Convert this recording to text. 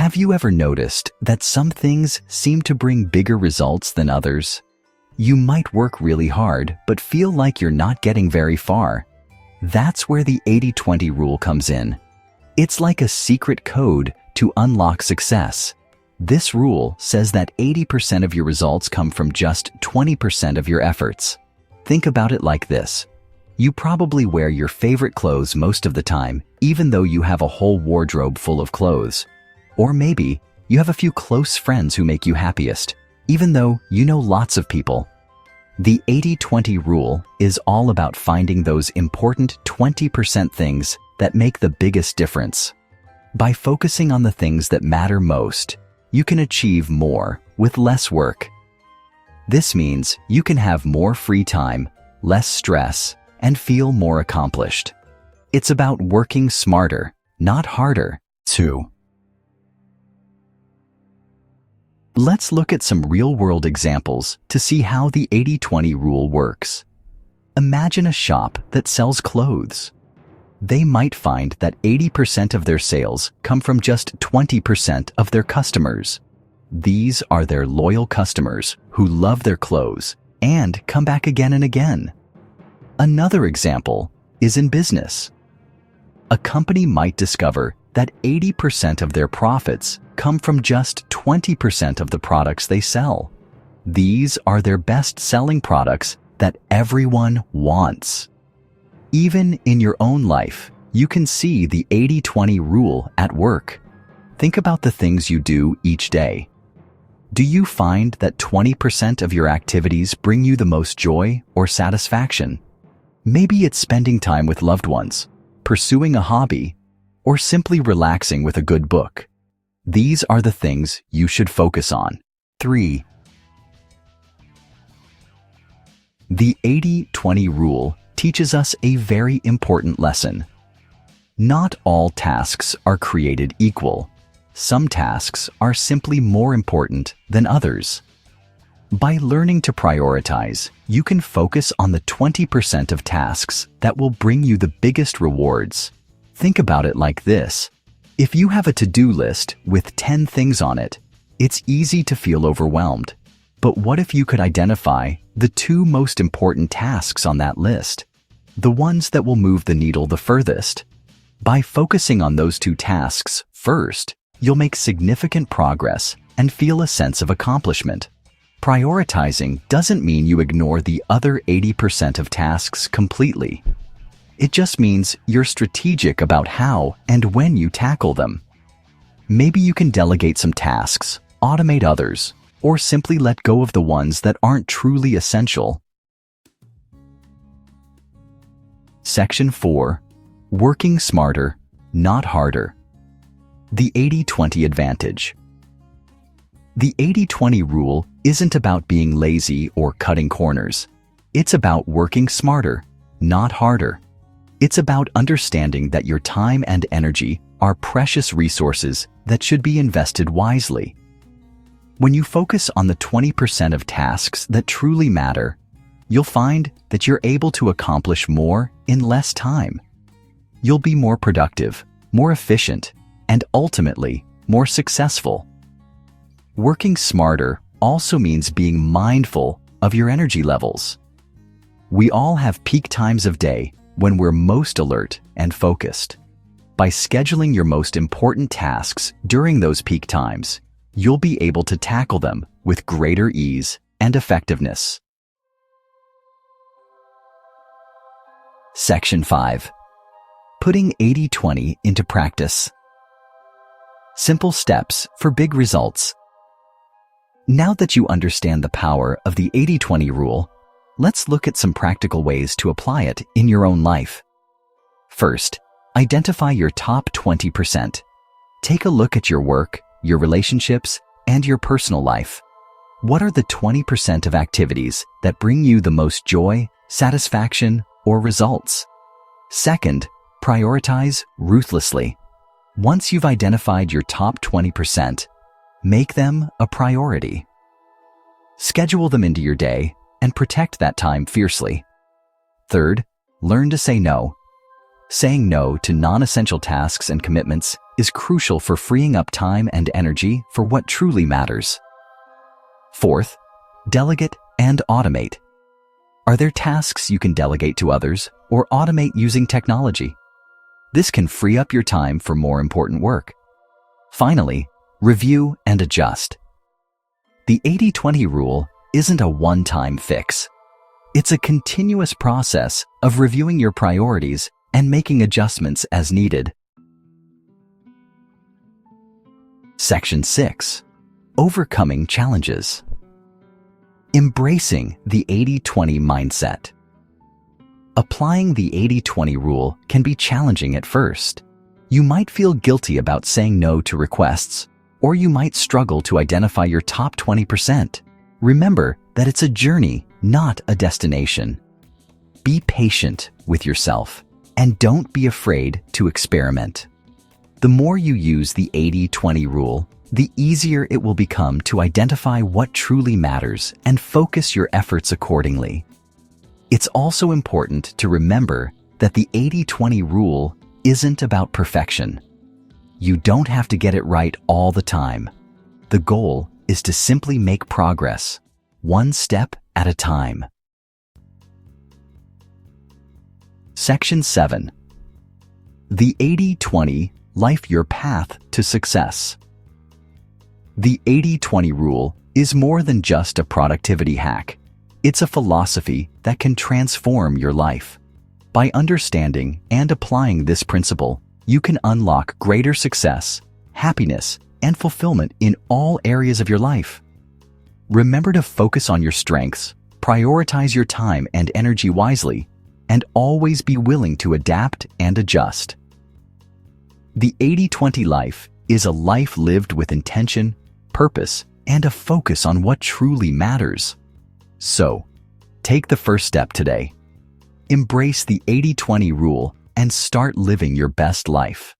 Have you ever noticed that some things seem to bring bigger results than others? You might work really hard, but feel like you're not getting very far. That's where the 80-20 rule comes in. It's like a secret code to unlock success. This rule says that 80% of your results come from just 20% of your efforts. Think about it like this. You probably wear your favorite clothes most of the time, even though you have a whole wardrobe full of clothes. Or maybe you have a few close friends who make you happiest, even though you know lots of people. The 80-20 rule is all about finding those important 20% things that make the biggest difference. By focusing on the things that matter most, you can achieve more with less work. This means you can have more free time, less stress, and feel more accomplished. It's about working smarter, not harder, too. Let's look at some real-world examples to see how the 80-20 rule works. Imagine a shop that sells clothes. They might find that 80% of their sales come from just 20% of their customers. These are their loyal customers who love their clothes and come back again and again. Another example is in business. A company might discover that 80% of their profits come from just 20% of the products they sell. These are their best-selling products that everyone wants. Even in your own life, you can see the 80-20 rule at work. Think about the things you do each day. Do you find that 20% of your activities bring you the most joy or satisfaction? Maybe it's spending time with loved ones, pursuing a hobby, or simply relaxing with a good book. These are the things you should focus on. 3. The 80-20 rule teaches us a very important lesson. Not all tasks are created equal. Some tasks are simply more important than others. By learning to prioritize, you can focus on the 20% of tasks that will bring you the biggest rewards. Think about it like this. If you have a to-do list with 10 things on it, it's easy to feel overwhelmed. But what if you could identify the 2 most important tasks on that list? The ones that will move the needle the furthest. By focusing on those 2 tasks first, you'll make significant progress and feel a sense of accomplishment. Prioritizing doesn't mean you ignore the other 80% of tasks completely. It just means you're strategic about how and when you tackle them. Maybe you can delegate some tasks, automate others, or simply let go of the ones that aren't truly essential. Section 4. Working smarter, not harder. The 80-20 advantage. The 80-20 rule isn't about being lazy or cutting corners. It's about working smarter, not harder. It's about understanding that your time and energy are precious resources that should be invested wisely. When you focus on the 20% of tasks that truly matter, you'll find that you're able to accomplish more in less time. You'll be more productive, more efficient, and ultimately more successful. Working smarter also means being mindful of your energy levels. We all have peak times of day when we're most alert and focused. By scheduling your most important tasks during those peak times, you'll be able to tackle them with greater ease and effectiveness. Section 5. Putting 80-20 into practice. Simple steps for big results. Now that you understand the power of the 80-20 rule, let's look at some practical ways to apply it in your own life. First, identify your top 20%. Take a look at your work, your relationships, and your personal life. What are the 20% of activities that bring you the most joy, satisfaction, or results? Second, prioritize ruthlessly. Once you've identified your top 20%, make them a priority. Schedule them into your day and protect that time fiercely. Third, learn to say no. Saying no to non-essential tasks and commitments is crucial for freeing up time and energy for what truly matters. Fourth, delegate and automate. Are there tasks you can delegate to others or automate using technology? This can free up your time for more important work. Finally, review and adjust. The 80-20 rule isn't a one-time fix. It's a continuous process of reviewing your priorities and making adjustments as needed. Section 6. Overcoming challenges. Embracing the 80-20 mindset. Applying the 80-20 rule can be challenging at first. You might feel guilty about saying no to requests, or you might struggle to identify your top 20%. Remember that it's a journey, not a destination. Be patient with yourself, and don't be afraid to experiment. The more you use the 80-20 rule, the easier it will become to identify what truly matters and focus your efforts accordingly. It's also important to remember that the 80-20 rule isn't about perfection. You don't have to get it right all the time. The goal is to simply make progress, one step at a time. Section 7. The 80-20 Life Your Path to Success. The 80-20 rule is more than just a productivity hack. It's a philosophy that can transform your life. By understanding and applying this principle, you can unlock greater success, happiness, and fulfillment in all areas of your life. Remember to focus on your strengths, prioritize your time and energy wisely, and always be willing to adapt and adjust. The 80-20 life is a life lived with intention, purpose, and a focus on what truly matters. So, take the first step today. Embrace the 80-20 rule and start living your best life.